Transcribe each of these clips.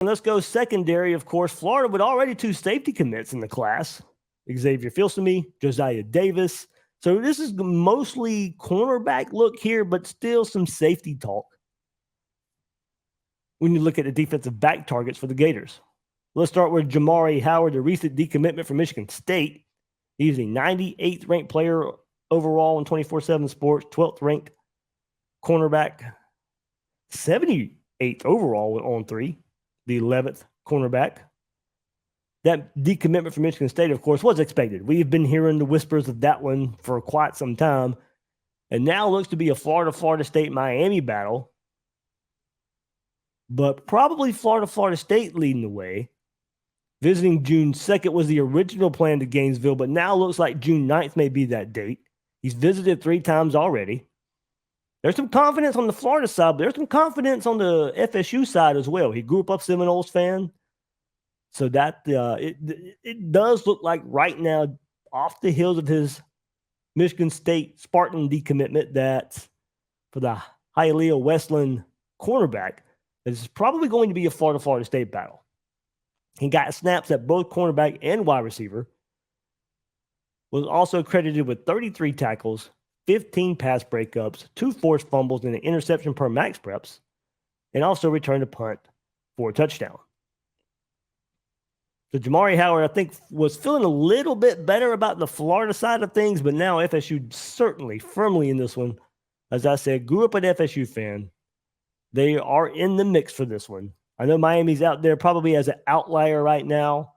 And let's go secondary, of course. Florida with already 2 safety commits in the class. Xavier Filsaime, Josiah Davis. So this is mostly cornerback look here, but still some safety talk when you look at the defensive back targets for the Gators. Let's start with Jamari Howard, the recent decommitment from Michigan State. He's a 98th ranked player overall in 24/7 Sports, 12th ranked cornerback, 78th overall on 3, the 11th cornerback. That decommitment from Michigan State, of course, was expected. We've been hearing the whispers of that one for quite some time. And now looks to be a Florida State, Miami battle. But probably Florida State leading the way. Visiting June 2nd was the original plan to Gainesville, but now looks like June 9th may be that date. He's visited 3 times already. There's some confidence on the Florida side, but there's some confidence on the FSU side as well. He grew up a Seminoles fan. So that it does look like right now, off the heels of his Michigan State Spartan decommitment, that for the Hialeah Westland cornerback, this is probably going to be a Florida State battle. He got snaps at both cornerback and wide receiver. Was also credited with 33 tackles, 15 pass breakups, 2 forced fumbles, and an interception per max preps, and also returned a punt for a touchdown. So Jamari Howard, I think, was feeling a little bit better about the Florida side of things, but now FSU certainly firmly in this one. As I said, grew up an FSU fan. They are in the mix for this one. I know Miami's out there probably as an outlier right now.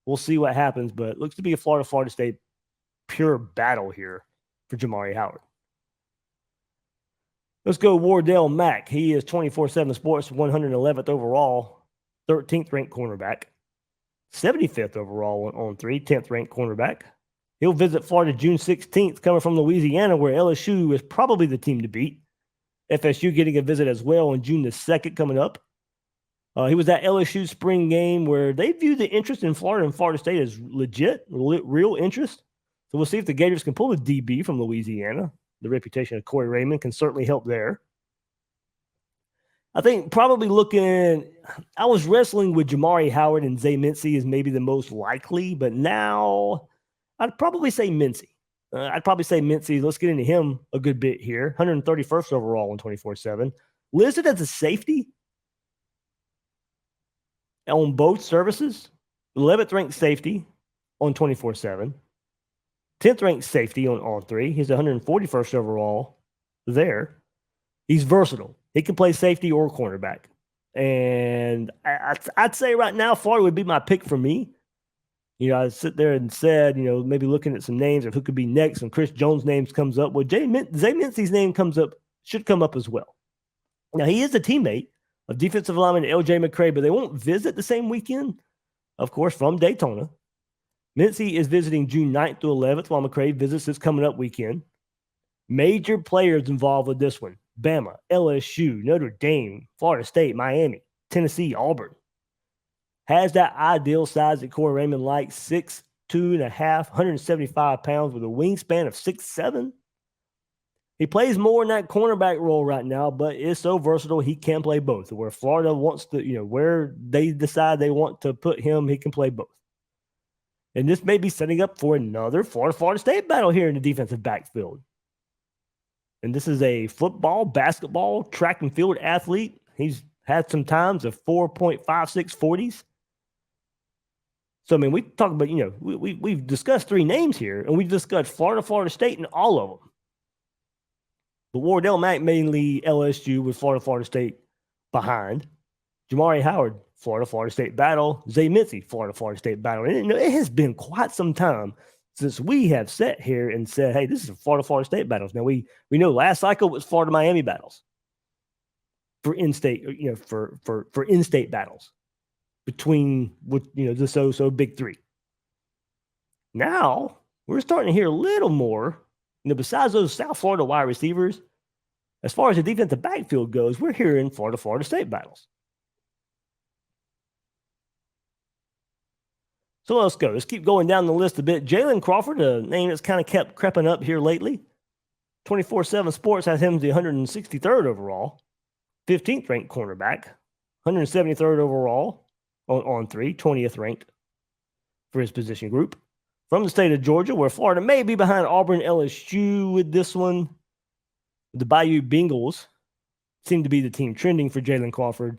We'll see what happens, but it looks to be a Florida State pure battle here for Jamari Howard. Let's go Wardell Mack. He is 24/7 Sports, 111th overall, 13th ranked cornerback. 75th overall on 3, 10th ranked cornerback. He'll visit Florida June 16th, coming from Louisiana, where LSU is probably the team to beat. FSU getting a visit as well on June the 2nd coming up. He was at LSU spring game where they view the interest in Florida and Florida State as legit, real interest. So we'll see if the Gators can pull a DB from Louisiana. The reputation of Corey Raymond can certainly help there. I think probably I was wrestling with Jamari Howard and Zay Mincy is maybe the most likely, but now I'd probably say Mincy. Let's get into him a good bit here. 131st overall in 24/7. Listed as a safety on both services. 11th ranked safety on 24/7. 10th ranked safety on all 3. He's 141st overall there. He's versatile. He can play safety or cornerback. And I'd say right now, Florida would be my pick for me. I sit there and said, maybe looking at some names of who could be next, and Chris Jones' name comes up. Well, Zay Mincy's name should come up as well. Now, he is a teammate of defensive lineman L.J. McCray, but they won't visit the same weekend, of course, from Daytona. Mincy is visiting June 9th through 11th, while McCray visits this coming up weekend. Major players involved with this one: Bama, LSU, Notre Dame, Florida State, Miami, Tennessee, Auburn. Has that ideal size that Corey Raymond likes, 6'2.5", 175 pounds with a wingspan of 6'7". He plays more in that cornerback role right now, but is so versatile he can play both. Where Florida wants to, where they decide they want to put him, he can play both. And this may be setting up for another Florida State battle here in the defensive backfield. And this is a football, basketball, track and field athlete. He's had some times of 4.56 40s. So, we talk about, we've discussed 3 names here, and we've discussed Florida State, and all of them. But Wardell Mack mainly LSU with Florida State behind. Jamari Howard, Florida State battle. Zay Mincy, Florida State battle. And it has been quite some time since we have sat here and said, hey, this is a Florida State battles. Now, we know last cycle was Florida Miami battles for in-state, for in-state battles between the so big 3. Now we're starting to hear a little more. Besides those South Florida wide receivers, as far as the defensive backfield goes, we're hearing Florida State battles. So let's go. Let's keep going down the list a bit. Jalen Crawford, a name that's kind of kept creeping up here lately. 24/7 Sports has him the 163rd overall, 15th ranked cornerback, 173rd overall, on 3, 20th ranked for his position group. From the state of Georgia, where Florida may be behind Auburn, LSU with this one. The Bayou Bengals seem to be the team trending for Jalen Crawford.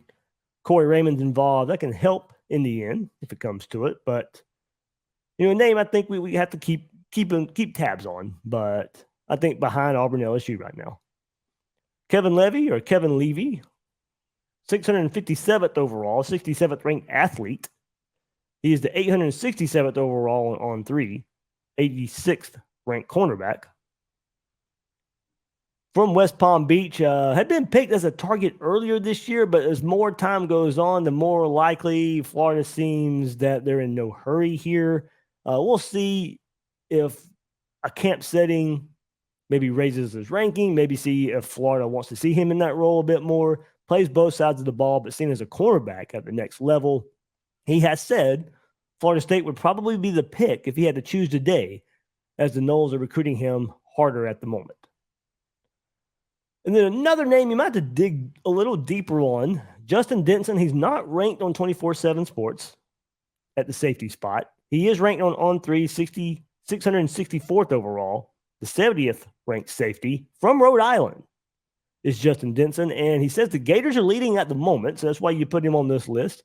Corey Raymond's involved. That can help in the end if it comes to it. But, a name I think we have to keep tabs on. But I think behind Auburn, LSU right now. Kevin Levy, 657th overall, 67th ranked athlete. He is the 867th overall on 3, 86th ranked cornerback. From West Palm Beach, had been picked as a target earlier this year, but as more time goes on, the more likely Florida seems that they're in no hurry here. We'll see if a camp setting maybe raises his ranking, maybe see if Florida wants to see him in that role a bit more, plays both sides of the ball, but seen as a cornerback at the next level. He has said Florida State would probably be the pick if he had to choose today, as the Noles are recruiting him harder at the moment. And then another name you might have to dig a little deeper on, Justin Denson. He's not ranked on 24/7 Sports at the safety spot. He is ranked on 3, 664th overall. The 70th ranked safety from Rhode Island is Justin Denson. And he says the Gators are leading at the moment, so that's why you put him on this list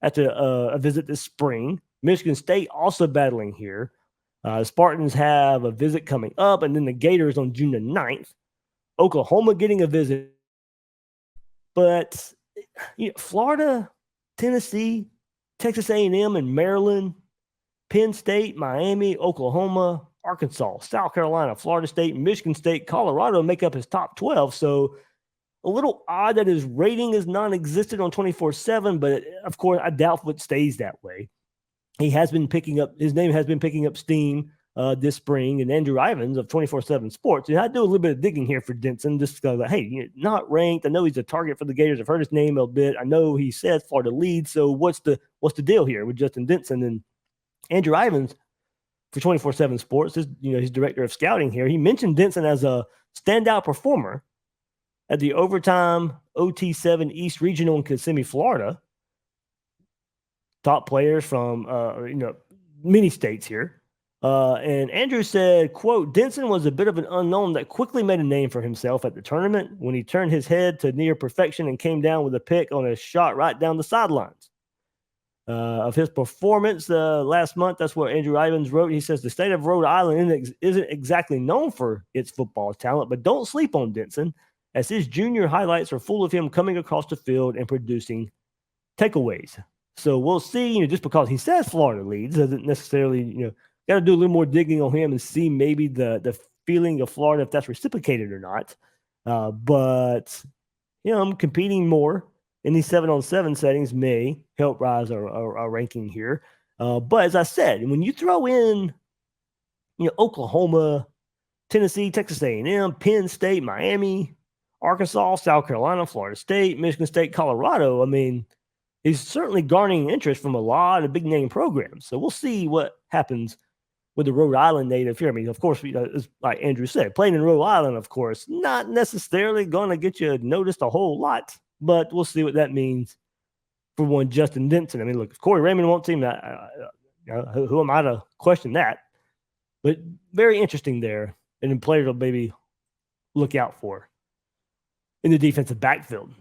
after a visit this spring. Michigan State also battling here. Spartans have a visit coming up, and then the Gators on June the 9th. Oklahoma getting a visit. But Florida, Tennessee, Texas A&M, and Maryland, Penn State, Miami, Oklahoma, Arkansas, South Carolina, Florida State, Michigan State, Colorado make up his top 12. So a little odd that his rating is non-existent on 24/7, but of course, I doubt if it stays that way. His name has been picking up steam this spring, and Andrew Ivins of 24/7 Sports. I do a little bit of digging here for Denson, just because, hey, not ranked. I know he's a target for the Gators. I've heard his name a bit. I know he says Florida lead. So what's the deal here with Justin Denson? And Andrew Ivins for 24/7 Sports, he's director of scouting here. He mentioned Denson as a standout performer at the Overtime OT7 East Regional in Kissimmee, Florida. Top players from many states here. And Andrew said, quote, Denson was a bit of an unknown that quickly made a name for himself at the tournament when he turned his head to near perfection and came down with a pick on a shot right down the sidelines. Of his performance last month, that's what Andrew Ivins wrote. He says the state of Rhode Island isn't exactly known for its football talent, but don't sleep on Denson, as his junior highlights are full of him coming across the field and producing takeaways. So we'll see, just because he says Florida leads doesn't necessarily, got to do a little more digging on him and see maybe the feeling of Florida, if that's reciprocated or not. But competing more in these 7-on-7 settings may help rise our ranking here. But as I said, when you throw in, Oklahoma, Tennessee, Texas A&M, Penn State, Miami, Arkansas, South Carolina, Florida State, Michigan State, Colorado, he's certainly garnering interest from a lot of big name programs. So we'll see what happens with the Rhode Island native here. Of course, like Andrew said, playing in Rhode Island, of course, not necessarily going to get you noticed a whole lot, but we'll see what that means for one Justin Denson. Look, if Corey Raymond wants him, who am I to question that? But very interesting there, and then players will maybe look out for in the defensive backfield.